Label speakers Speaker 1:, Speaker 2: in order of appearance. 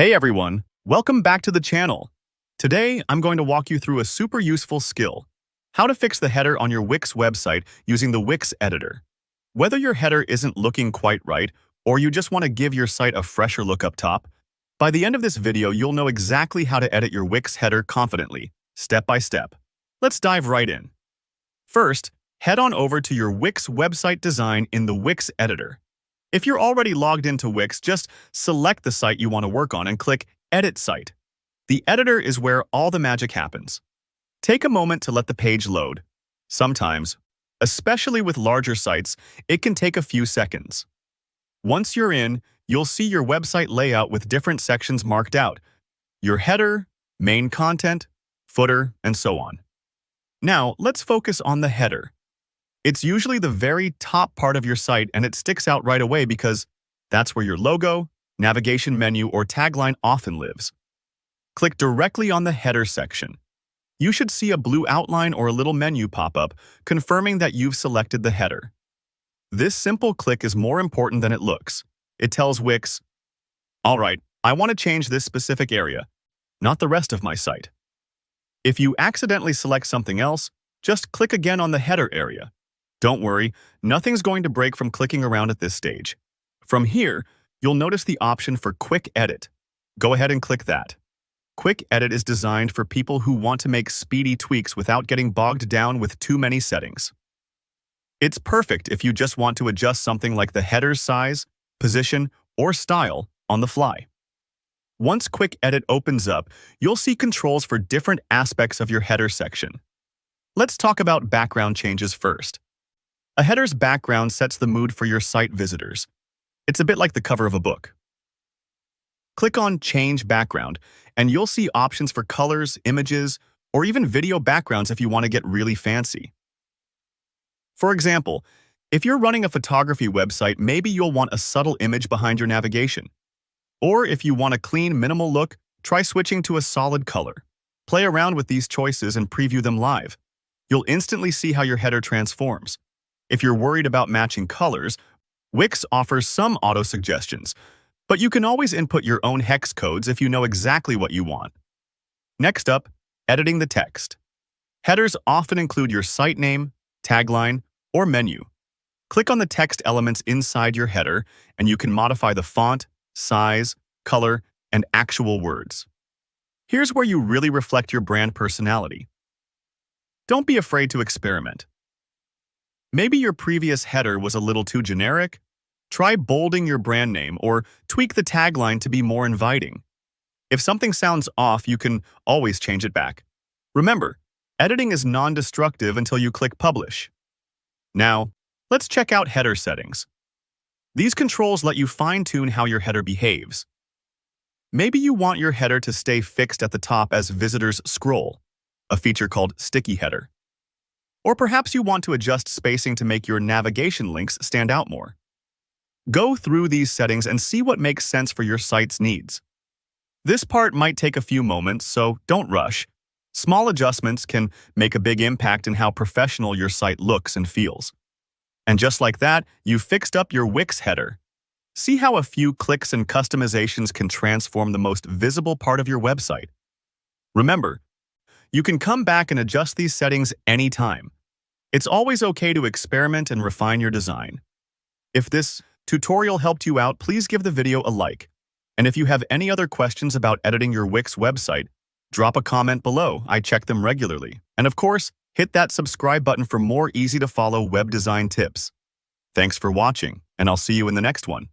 Speaker 1: Hey everyone, welcome back to the channel. Today, I'm going to walk you through a super useful skill, how to fix the header on your Wix website using the Wix editor. Whether your header isn't looking quite right, or you just want to give your site a fresher look up top, by the end of this video, you'll know exactly how to edit your Wix header confidently, step by step. Let's dive right in. First, head on over to your Wix website design in the Wix editor. If you're already logged into Wix, just select the site you want to work on and click Edit Site. The editor is where all the magic happens. Take a moment to let the page load. Sometimes, especially with larger sites, it can take a few seconds. Once you're in, you'll see your website layout with different sections marked out: your header, main content, footer, and so on. Now, let's focus on the header. It's usually the very top part of your site, and it sticks out right away because that's where your logo, navigation menu, or tagline often lives. Click directly on the header section. You should see a blue outline or a little menu pop up, confirming that you've selected the header. This simple click is more important than it looks. It tells Wix, "All right, I want to change this specific area, not the rest of my site." If you accidentally select something else, just click again on the header area. Don't worry, nothing's going to break from clicking around at this stage. From here, you'll notice the option for Quick Edit. Go ahead and click that. Quick Edit is designed for people who want to make speedy tweaks without getting bogged down with too many settings. It's perfect if you just want to adjust something like the header's size, position, or style on the fly. Once Quick Edit opens up, you'll see controls for different aspects of your header section. Let's talk about background changes first. A header's background sets the mood for your site visitors. It's a bit like the cover of a book. Click on Change Background, and you'll see options for colors, images, or even video backgrounds if you want to get really fancy. For example, if you're running a photography website, maybe you'll want a subtle image behind your navigation. Or if you want a clean, minimal look, try switching to a solid color. Play around with these choices and preview them live. You'll instantly see how your header transforms. If you're worried about matching colors, Wix offers some auto-suggestions, but you can always input your own hex codes if you know exactly what you want. Next up, editing the text. Headers often include your site name, tagline, or menu. Click on the text elements inside your header, and you can modify the font, size, color, and actual words. Here's where you really reflect your brand personality. Don't be afraid to experiment. Maybe your previous header was a little too generic. Try bolding your brand name or tweak the tagline to be more inviting. If something sounds off, you can always change it back. Remember, editing is non-destructive until you click Publish. Now, let's check out header settings. These controls let you fine-tune how your header behaves. Maybe you want your header to stay fixed at the top as visitors scroll, a feature called Sticky Header. Or perhaps you want to adjust spacing to make your navigation links stand out more. Go through these settings and see what makes sense for your site's needs. This part might take a few moments, so don't rush. Small adjustments can make a big impact in how professional your site looks and feels. And just like that, you've fixed up your Wix header. See how a few clicks and customizations can transform the most visible part of your website. Remember, you can come back and adjust these settings anytime. It's always okay to experiment and refine your design. If this tutorial helped you out, please give the video a like. And if you have any other questions about editing your Wix website, drop a comment below. I check them regularly. And of course, hit that subscribe button for more easy-to-follow web design tips. Thanks for watching, and I'll see you in the next one.